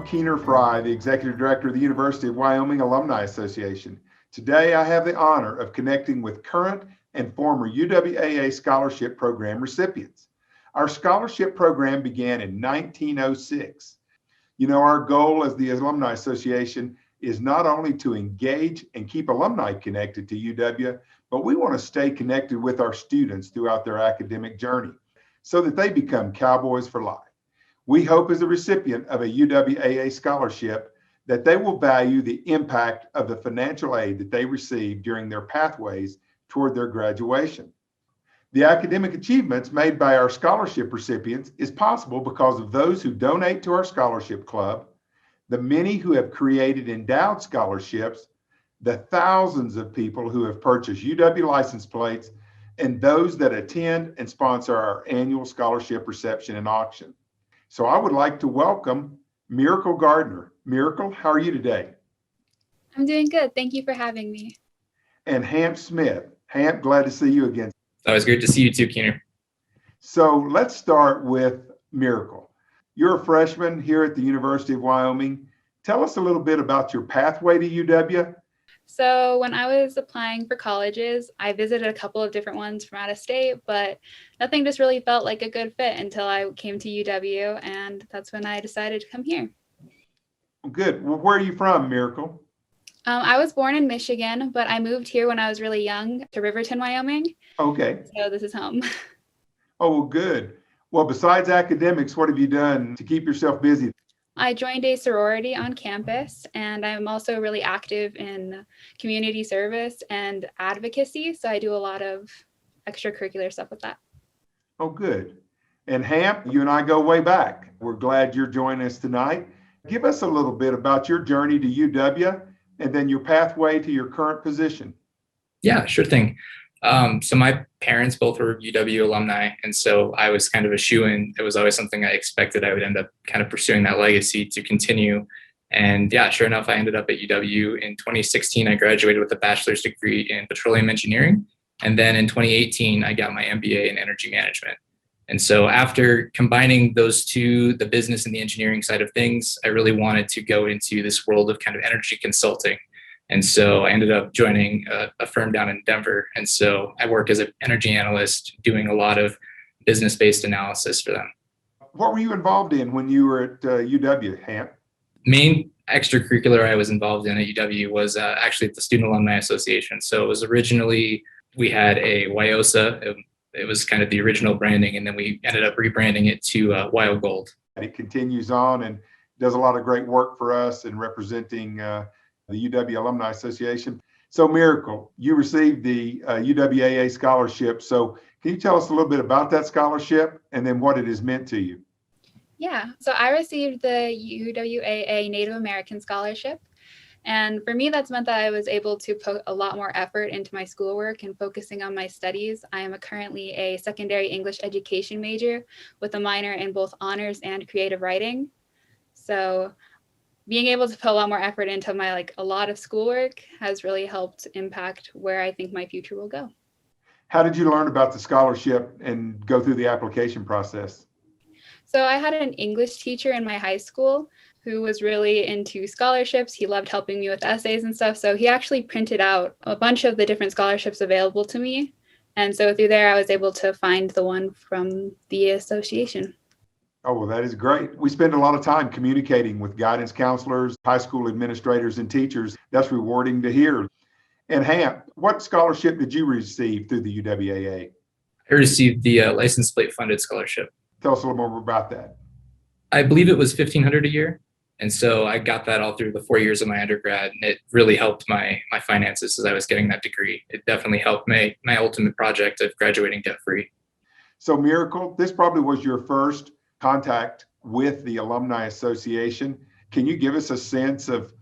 Keener Fry, the Executive Director of the University of Wyoming Alumni Association. Today, I have the honor of connecting with current and former UWAA Scholarship Program recipients. Our scholarship program began in 1906. You know, our goal as the Alumni Association is not only to engage and keep alumni connected to UW, but we want to stay connected with our students throughout their academic journey so that they become cowboys for life. We hope as a recipient of a UWAA scholarship that they will value the impact of the financial aid that they receive during their pathways toward their graduation. The academic achievements made by our scholarship recipients is possible because of those who donate to our scholarship club, the many who have created endowed scholarships, the thousands of people who have purchased UW license plates, and those that attend and sponsor our annual scholarship reception and auction. So I would like to welcome Miracle Gardner. Miracle, how are you today? I'm doing good. Thank you for having me. And Hamp Smith. Hamp, glad to see you again. It's always great to see you too, Keener. So let's start with Miracle. You're a freshman here at the University of Wyoming. Tell us a little bit about your pathway to UW. So when I was applying for colleges, I visited a couple of different ones from out of state, but nothing just really felt like a good fit until I came to UW, and that's when I decided to come here. Good. Well, where are you from, Miracle? I was born in Michigan, but I moved here when I was really young to Riverton, Wyoming. Okay. So this is home. Oh, well, good. Well, besides academics, what have you done to keep yourself busy? I joined a sorority on campus, and I'm also really active in community service and advocacy. So I do a lot of extracurricular stuff with that. Oh, good. And Hamp, you and I go way back. We're glad you're joining us tonight. Give us a little bit about your journey to UW and then your pathway to your current position. Yeah, sure thing. So my parents both were UW alumni, and so I was kind of a shoo-in. It was always something I expected I would end up kind of pursuing that legacy to continue. And yeah, sure enough, I ended up at UW in 2016. I graduated with a bachelor's degree in petroleum engineering. And then in 2018, I got my MBA in energy management. And so after combining those two, the business and the engineering side of things, I really wanted to go into this world of kind of energy consulting. And so I ended up joining a firm down in Denver. And so I work as an energy analyst doing a lot of business-based analysis for them. What were you involved in when you were at UW, Hamp? Main extracurricular I was involved in at UW was actually at the Student Alumni Association. So it was originally, we had a WIOSA. It was kind of the original branding, and then we ended up rebranding it to WIO Gold. It continues on and does a lot of great work for us in representing the UW Alumni Association. So Miracle, you received the UWAA scholarship. So can you tell us a little bit about that scholarship and then what it has meant to you? Yeah, so I received the UWAA Native American Scholarship. And for me, that's meant that I was able to put a lot more effort into my schoolwork and focusing on my studies. I am currently a secondary English education major with a minor in both honors and creative writing. So being able to put a lot more effort into a lot of schoolwork has really helped impact where I think my future will go. How did you learn about the scholarship and go through the application process? So I had an English teacher in my high school who was really into scholarships. He loved helping me with essays and stuff. So he actually printed out a bunch of the different scholarships available to me. And so through there, I was able to find the one from the association. Oh, well, that is great. We spend a lot of time communicating with guidance counselors, high school administrators, and teachers. That's rewarding to hear. And Hamp, what scholarship did you receive through the UWAA? I received the license plate funded scholarship. Tell us a little more about that. I believe it was $1,500 a year. And so I got that all through the 4 years of my undergrad, and it really helped my finances as I was getting that degree. It definitely helped my ultimate project of graduating debt-free. So Miracle, this probably was your first contact with the Alumni Association. Can you give us a sense of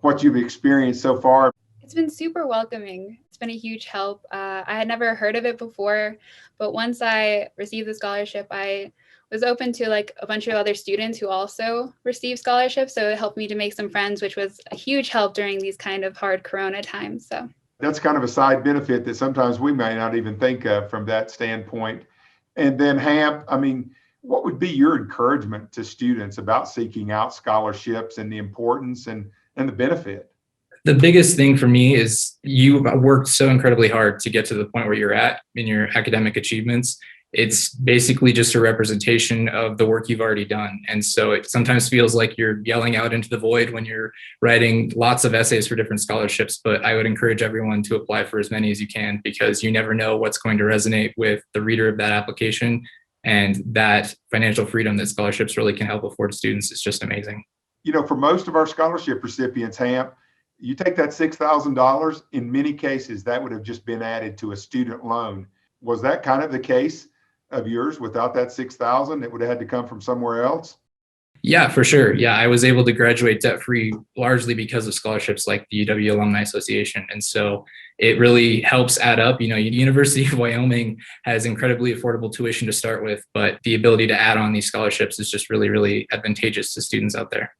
what you've experienced so far? It's been super welcoming. It's been a huge help. I had never heard of it before, but once I received the scholarship, I was open to a bunch of other students who also received scholarships. So it helped me to make some friends, which was a huge help during these kind of hard Corona times. So that's kind of a side benefit that sometimes we may not even think of from that standpoint. And then Hamp, What would be your encouragement to students about seeking out scholarships and the importance and the benefit? The biggest thing for me is you worked so incredibly hard to get to the point where you're at in your academic achievements. It's basically just a representation of the work you've already done. And so it sometimes feels like you're yelling out into the void when you're writing lots of essays for different scholarships. But I would encourage everyone to apply for as many as you can, because you never know what's going to resonate with the reader of that application. And that financial freedom that scholarships really can help afford students is just amazing. For most of our scholarship recipients, Hamp, you take that $6,000, in many cases, that would have just been added to a student loan. Was that kind of the case of yours? Without that $6,000, it would have had to come from somewhere else? Yeah, for sure. Yeah, I was able to graduate debt-free largely because of scholarships like the UW Alumni Association. And so it really helps add up. University of Wyoming has incredibly affordable tuition to start with, but the ability to add on these scholarships is just really, really advantageous to students out there.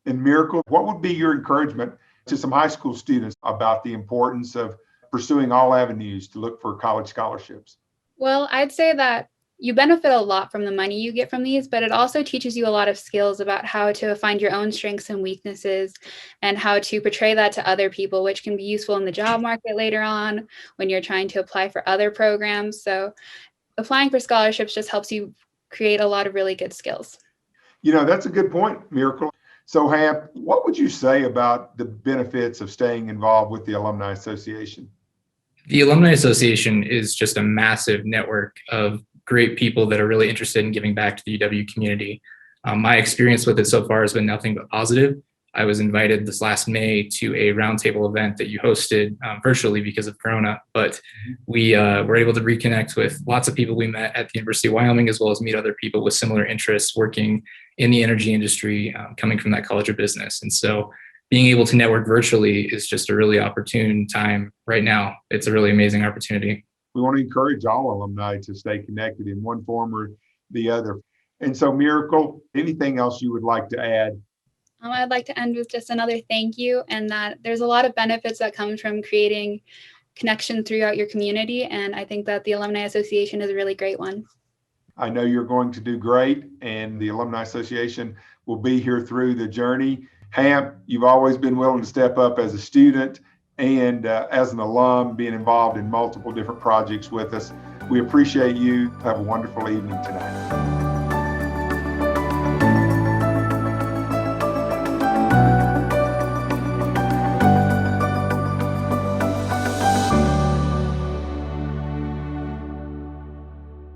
And Miracle, what would be your encouragement to some high school students about the importance of pursuing all avenues to look for college scholarships? Well, I'd say that you benefit a lot from the money you get from these, but it also teaches you a lot of skills about how to find your own strengths and weaknesses and how to portray that to other people, which can be useful in the job market later on when you're trying to apply for other programs. So applying for scholarships just helps you create a lot of really good skills. That's a good point, Miracle. So, Hamp, what would you say about the benefits of staying involved with the Alumni Association? The Alumni Association is just a massive network of great people that are really interested in giving back to the UW community. My experience with it so far has been nothing but positive. I was invited this last May to a roundtable event that you hosted virtually because of Corona, but we were able to reconnect with lots of people we met at the University of Wyoming, as well as meet other people with similar interests working in the energy industry, coming from that College of Business. And so being able to network virtually is just a really opportune time right now. It's a really amazing opportunity. We want to encourage all alumni to stay connected in one form or the other. And so, Miracle, anything else you would like to add? I'd like to end with just another thank you, and that there's a lot of benefits that come from creating connection throughout your community. And I think that the Alumni Association is a really great one. I know you're going to do great, and the Alumni Association will be here through the journey. Hamp, you've always been willing to step up as a student and as an alum, being involved in multiple different projects with us. We appreciate you. Have a wonderful evening tonight.